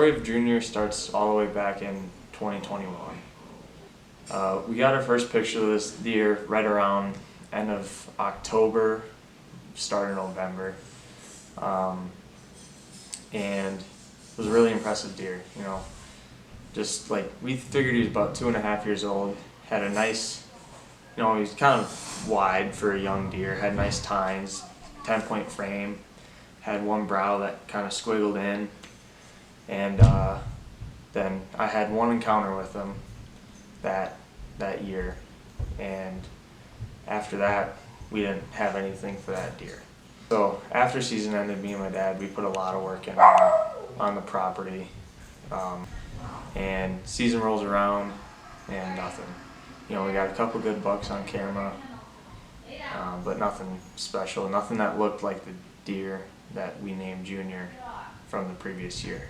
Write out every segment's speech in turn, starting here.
story of Junior starts all the way back in 2021. We got our first picture of this deer right around end of October, start of November, and it was a really impressive deer. You know, just like we figured he was about 2.5 years old, had a nice, you know, he's kind of wide for a young deer, had nice tines, 10-point frame, had one brow that kind of squiggled in, and then I had one encounter with him that year, and after that we didn't have anything for that deer. So after season ended, me and my dad, we put a lot of work in on the property, and season rolls around and nothing. You know, we got a couple good bucks on camera, but nothing special, nothing that looked like the deer that we named Junior from the previous year.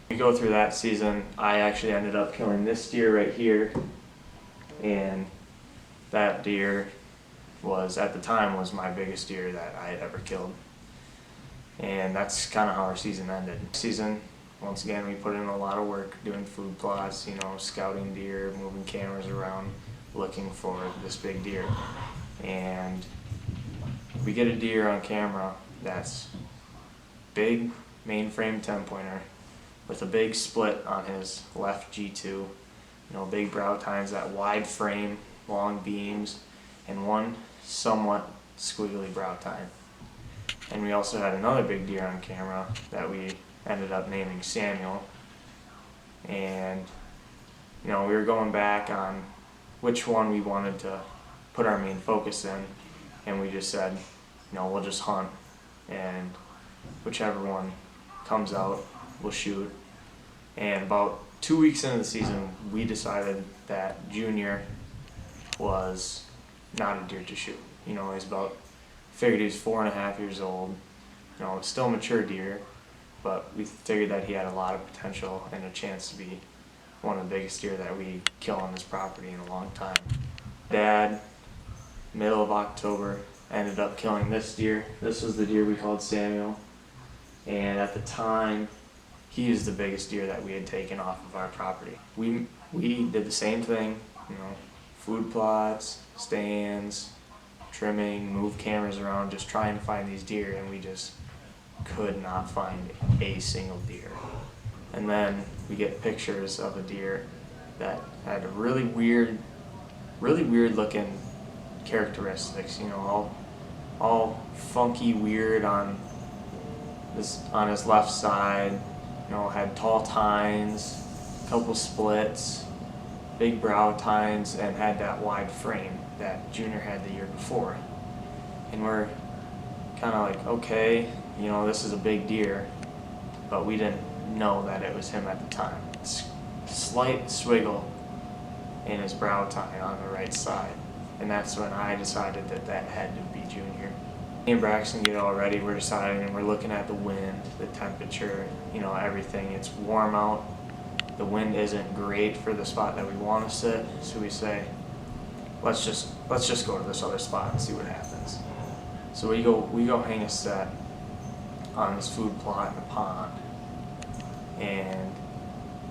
We go through that season, I actually ended up killing this deer right here, and that deer was, at the time, was my biggest deer that I had ever killed. And that's kind of how our season ended. Season, once again, we put in a lot of work doing food plots, you know, scouting deer, moving cameras around, looking for this big deer. And we get a deer on camera that's big, mainframe 10-pointer with a big split on his left G2, you know, big brow tines, that wide frame, long beams, and one somewhat squiggly brow tine. And we also had another big deer on camera that we ended up naming Samuel. And, you know, we were going back on which one we wanted to put our main focus in, and we just said, you know, we'll just hunt, and whichever one comes out, we'll shoot. And about 2 weeks into the season, we decided that Junior was not a deer to shoot. You know, figured he was 4.5 years old, you know, still a mature deer, but we figured that he had a lot of potential and a chance to be one of the biggest deer that we kill on this property in a long time. Dad, middle of October, ended up killing this deer. This was the deer we called Samuel, and at the time, he was the biggest deer that we had taken off of our property. We did the same thing, you know, food plots, stands, trimming, move cameras around, just trying to find these deer, and we just could not find a single deer. And then we get pictures of a deer that had a really weird looking characteristics, you know, all funky weird on his left side, you know, had tall tines, couple splits, big brow tines, and had that wide frame that Junior had the year before. And we're kind of like, okay, you know, this is a big deer, but we didn't know that it was him at the time. Slight swiggle in his brow tine on the right side, and that's when I decided that had to be Junior. Me and Braxton get all ready, we're deciding, and we're looking at the wind, the temperature, you know, everything. It's warm out. The wind isn't great for the spot that we want to sit, so we say, let's just go to this other spot and see what happens. So we go hang a set on this food plot in the pond, and,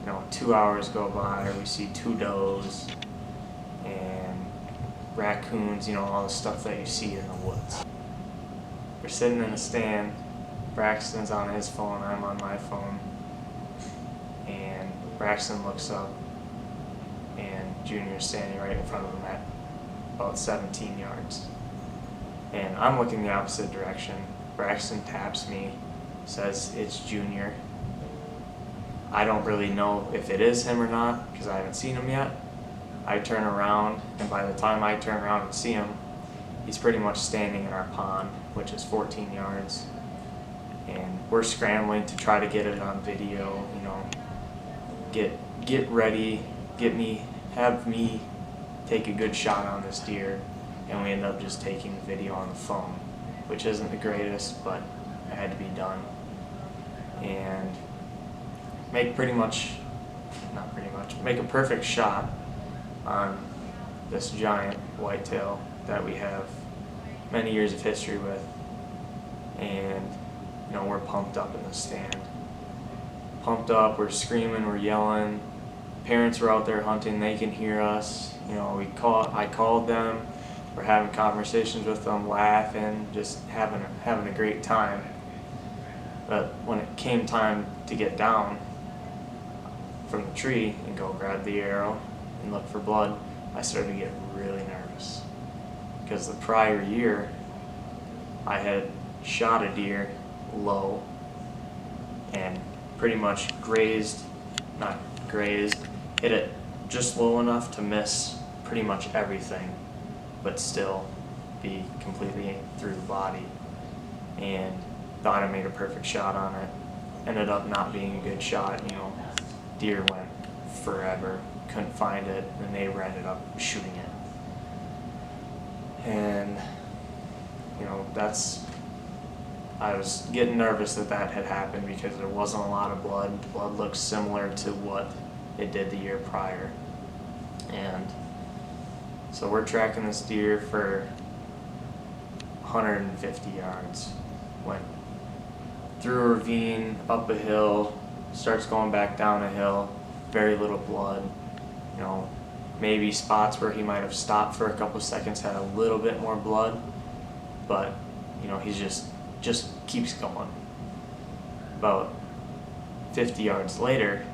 you know, 2 hours go by, we see 2 does and raccoons, you know, all the stuff that you see in the woods. We're sitting in a stand, Braxton's on his phone, I'm on my phone, and Braxton looks up, and Junior's standing right in front of him at about 17 yards. And I'm looking the opposite direction. Braxton taps me, says it's Junior. I don't really know if it is him or not, because I haven't seen him yet. I turn around, and by the time I turn around and see him, he's pretty much standing in our pond, which is 14 yards. And we're scrambling to try to get it on video, you know, get ready, have me take a good shot on this deer, and we end up just taking the video on the phone, which isn't the greatest, but it had to be done. And make a perfect shot on this giant whitetail that we have many years of history with, and, you know, we're pumped up in the stand. pumped up, we're screaming, we're yelling. Parents were out there hunting, they can hear us. You know, I called them, we're having conversations with them, laughing, just having a great time. But when it came time to get down from the tree and go grab the arrow and look for blood, I started to get really nervous. Because the prior year, I had shot a deer low and pretty much hit it just low enough to miss pretty much everything, but still be completely through the body. And thought I made a perfect shot on it. Ended up not being a good shot, you know. Deer went forever, couldn't find it, and they ended up shooting it. And, you know, I was getting nervous that had happened because there wasn't a lot of blood. The blood looked similar to what it did the year prior. And so we're tracking this deer for 150 yards. Went through a ravine, up a hill, starts going back down a hill, very little blood. You know, maybe spots where he might have stopped for a couple seconds had a little bit more blood, but you know, he's just keeps going. About 50 yards later,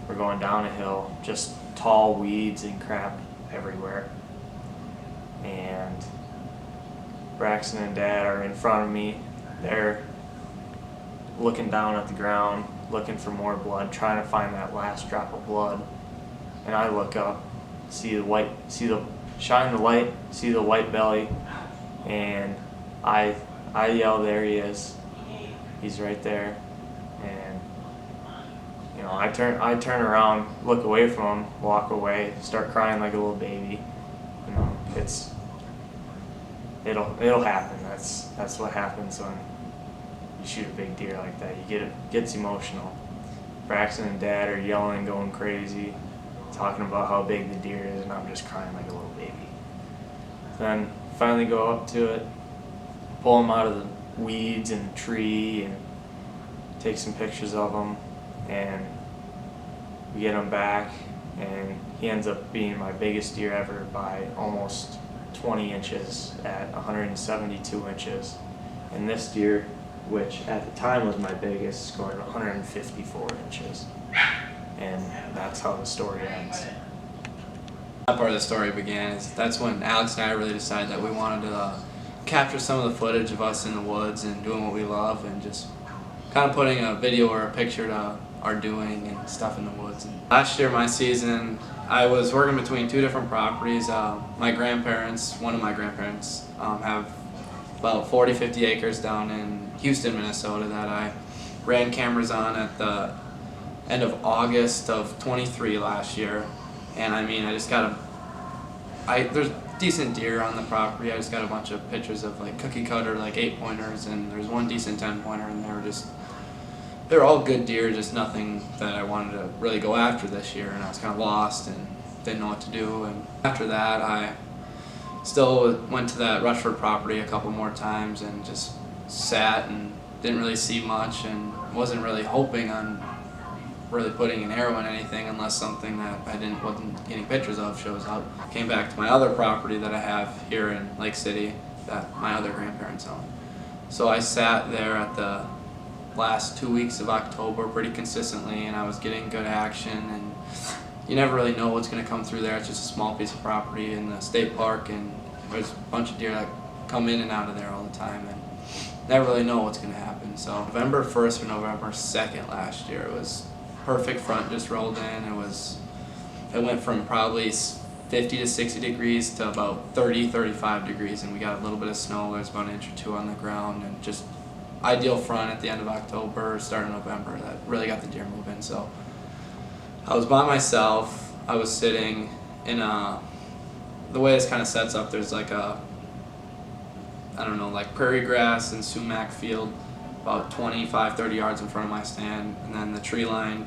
we're going down a hill, just tall weeds and crap everywhere. And Braxton and Dad are in front of me. They're looking down at the ground, looking for more blood, trying to find that last drop of blood. And I look up, shine the light, see the white belly, and I yell, "There he is! He's right there!" And you know, I turn around, look away from him, walk away, start crying like a little baby. You know, it'll happen. That's what happens when you shoot a big deer like that. It gets emotional. Braxton and Dad are yelling, going crazy, talking about how big the deer is, and I'm just crying like a little baby. Then finally go up to it, pull him out of the weeds and the tree, and take some pictures of him, and we get him back, and he ends up being my biggest deer ever by almost 20 inches at 172 inches. And this deer, which at the time was my biggest, scored 154 inches. And that's how the story ends. That part of the story began is that's when Alex and I really decided that we wanted to capture some of the footage of us in the woods and doing what we love, and just kind of putting a video or a picture to our doing and stuff in the woods. And last year, my season, I was working between two different properties. One of my grandparents have about 40-50 acres down in Houston, Minnesota that I ran cameras on at the end of August of 23 last year. And I mean, there's decent deer on the property. I just got a bunch of pictures of like cookie cutter, like 8-pointers, and there's one decent 10-pointer, and they're all good deer, just nothing that I wanted to really go after this year, and I was kind of lost and didn't know what to do. And after that, I still went to that Rushford property a couple more times and just sat and didn't really see much, and wasn't really hoping on really putting an arrow in anything unless something that I wasn't getting pictures of shows up. Came back to my other property that I have here in Lake City that my other grandparents own. So I sat there at the last 2 weeks of October pretty consistently, and I was getting good action, and you never really know what's going to come through there. It's just a small piece of property in the state park, and there's a bunch of deer that come in and out of there all the time, and never really know what's going to happen. So November 1st or November 2nd last year, it was perfect front just rolled in. It went from probably 50 to 60 degrees to about 30-35 degrees, and we got a little bit of snow. There's about an inch or two on the ground, and just ideal front at the end of October, start of November, that really got the deer moving. So I was by myself. I was sitting in the way this kind of sets up, there's like like prairie grass and sumac field about 25-30 yards in front of my stand, and then the tree line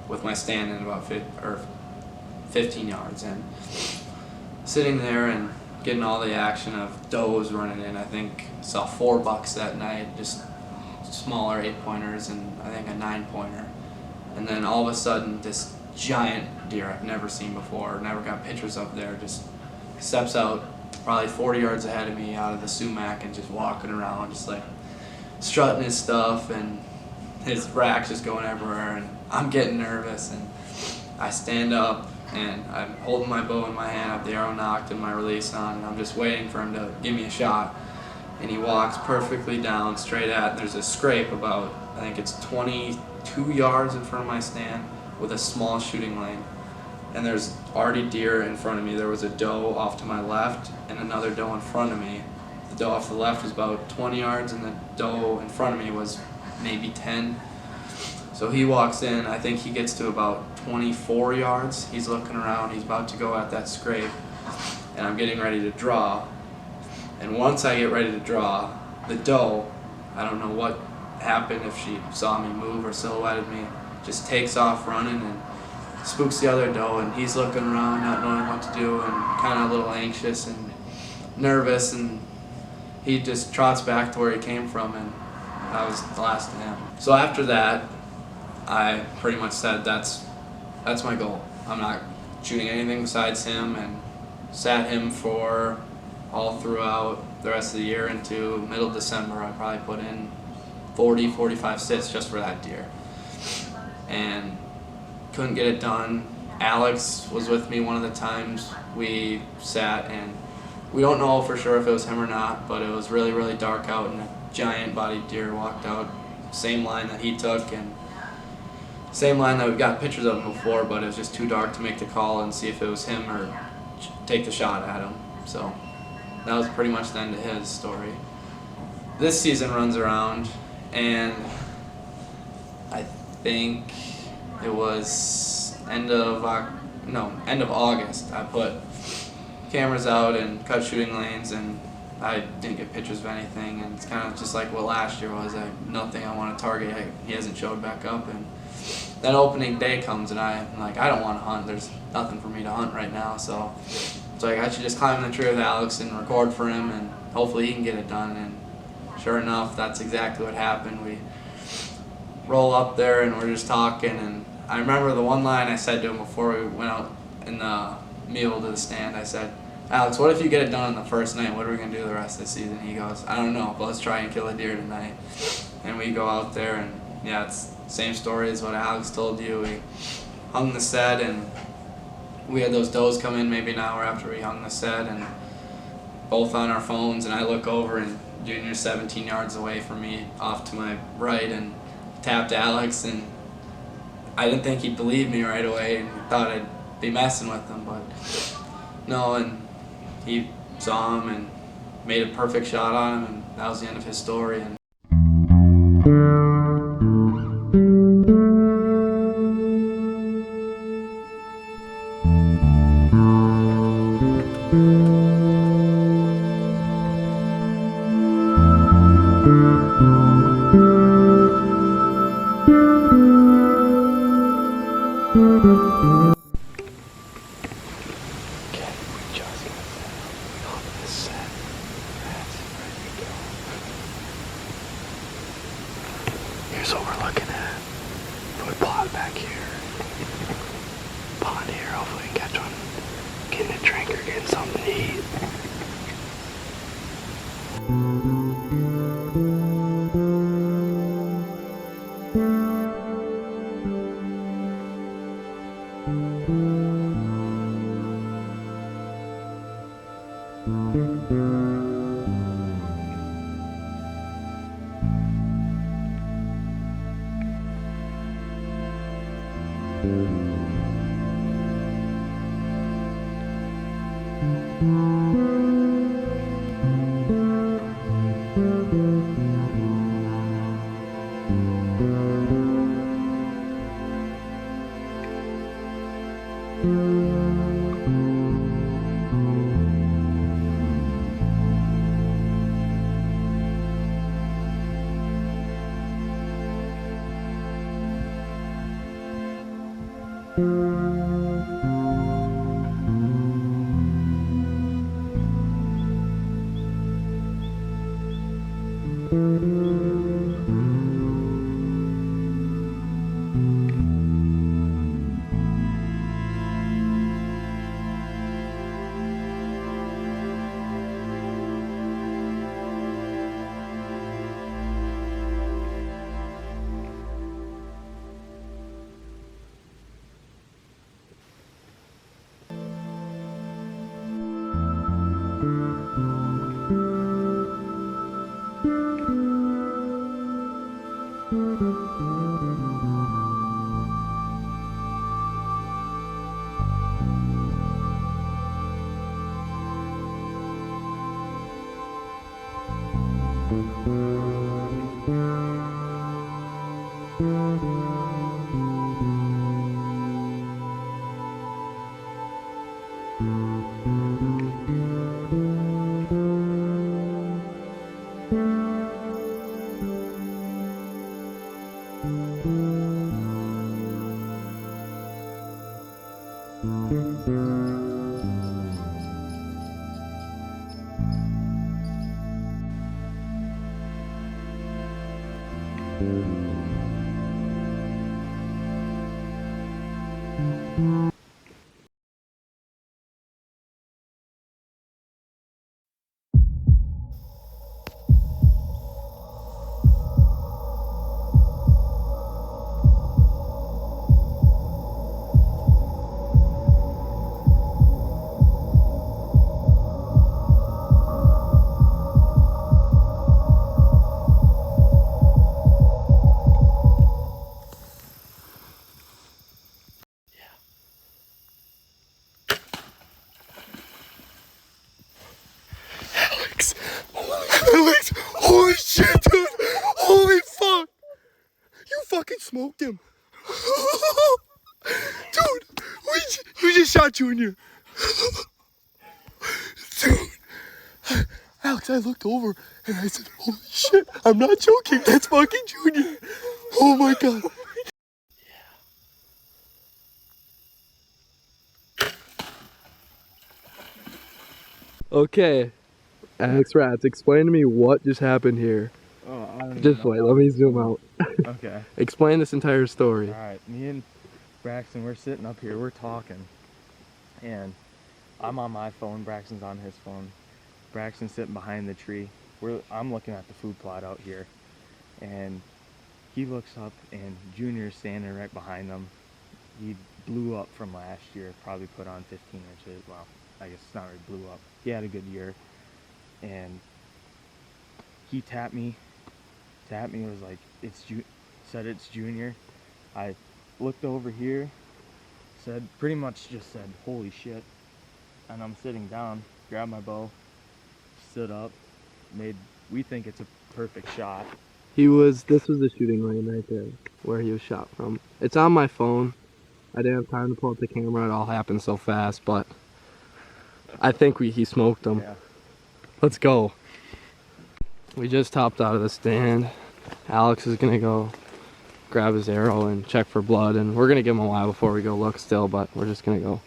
with my stand in about 15 yards. And sitting there and getting all the action of does running in. I think saw 4 bucks that night, just smaller 8-pointers, and I think a 9-pointer. And then all of a sudden, this giant deer I've never seen before, never got pictures of there, just steps out probably 40 yards ahead of me out of the sumac and just walking around, just like strutting his stuff, and his rack's just going everywhere, and I'm getting nervous, and I stand up and I'm holding my bow in my hand, I have the arrow nocked and my release on, and I'm just waiting for him to give me a shot. And he walks perfectly down straight at, there's a scrape about, I think it's 22 yards in front of my stand with a small shooting lane. And there's already deer in front of me. There was a doe off to my left and another doe in front of me. The doe off to the left was about 20 yards and the doe in front of me was maybe 10. So he walks in, I think he gets to about 24 yards. He's looking around, he's about to go at that scrape, and I'm getting ready to draw. And once I get ready to draw, the doe, I don't know what happened, if she saw me move or silhouetted me, just takes off running and spooks the other doe, and he's looking around not knowing what to do and kind of a little anxious and nervous, and he just trots back to where he came from, and that was the last of him. So after that, I pretty much said that's my goal. I'm not shooting anything besides him, and sat him for all throughout the rest of the year into middle December. I probably put in 40-45 sits just for that deer, and couldn't get it done. Alex was with me one of the times we sat, and we don't know for sure if it was him or not, but it was really, really dark out, and a giant bodied deer walked out, same line that he took, and same line that we've got pictures of him before, but it was just too dark to make the call and see if it was him or take the shot at him. So that was pretty much the end of his story. This season runs around, and I think it was end of August. I put cameras out and cut shooting lanes, and I didn't get pictures of anything, and it's kind of just like what last year was. Nothing I want to target. He hasn't showed back up, and then opening day comes, and I'm like, I don't want to hunt. There's nothing for me to hunt right now, so it's like I should just climb the tree with Alex and record for him, and hopefully he can get it done. And sure enough, that's exactly what happened. We roll up there, and we're just talking, and I remember the one line I said to him before we went out in the mule to the stand. I said, Alex, what if you get it done on the first night? What are we going to do the rest of the season? He goes, I don't know, but let's try and kill a deer tonight. And we go out there, and yeah, it's the same story as what Alex told you. We hung the set, and we had those does come in maybe an hour after we hung the set, and both on our phones, and I look over, and Junior's 17 yards away from me off to my right, and tapped Alex, and I didn't think he'd believe me right away, and thought I'd be messing with him, but no, and he saw him and made a perfect shot on him, and that was the end of his story. And here's what we're looking at. Foot plot back here. Pond here, hopefully we can catch one. Getting a drink or getting something to eat. Alex, holy shit, dude! Holy fuck! You fucking smoked him. Dude, you just shot Junior. Dude, Alex, I looked over and I said, holy shit, I'm not joking, that's fucking Junior. Oh my god. Okay, Alex Rats, explain to me what just happened here. Oh, I don't Just know. wait, let me zoom out. Okay. Explain this entire story. Alright, me and Braxton, we're sitting up here, we're talking. And I'm on my phone, Braxton's on his phone. Braxton's sitting behind the tree. I'm looking at the food plot out here. And he looks up and Junior's standing right behind him. He blew up from last year, probably put on 15 inches. Well, I guess it's not really blew up. He had a good year. And he tapped me, was like, said it's Junior. I looked over here, pretty much just said, holy shit. And I'm sitting down, grabbed my bow, stood up, we think it's a perfect shot. This was the shooting range right there, where he was shot from. It's on my phone. I didn't have time to pull up the camera, it all happened so fast, but I think he smoked him. Yeah. Let's go. We just hopped out of the stand. Alex is gonna go grab his arrow and check for blood, and we're gonna give him a while before we go look still, but we're just gonna go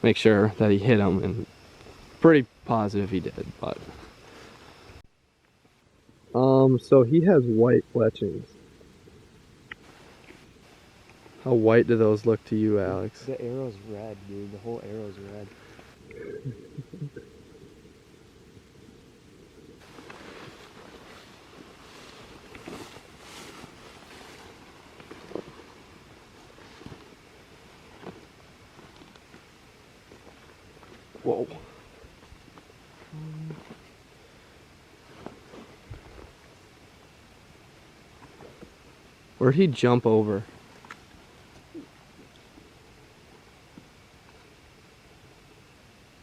make sure that he hit him, and pretty positive he did, but so he has white fletchings. How white do those look to you, Alex? The arrow's red, dude. The whole arrow's red. Whoa. Where'd he jump over?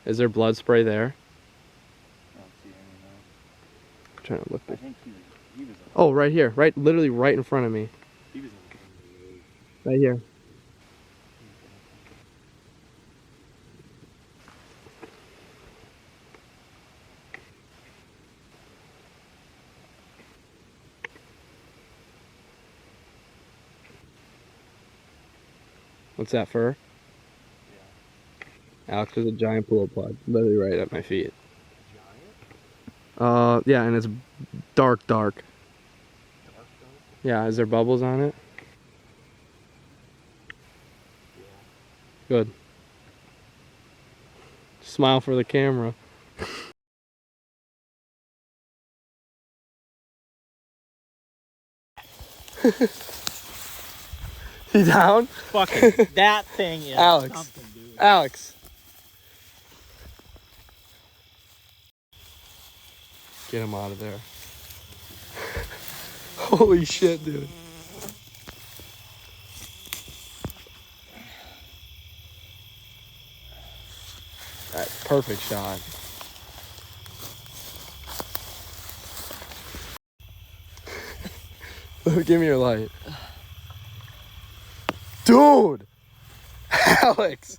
Is there blood spray there? I don't see any now. I'm trying to look. I think he was Oh, right here. Literally right in front of me. he was Right here. What's that fur? Yeah. Alex, there's a giant pool of blood, literally right at my feet. Giant? Yeah, and it's dark. Dark? Yeah, is there bubbles on it? Good. Smile for the camera. You down? Fucking that thing is Alex. something, dude. Alex. Get him out of there. Holy shit, dude. Alright, perfect shot. Give me your light. Dude! Alex!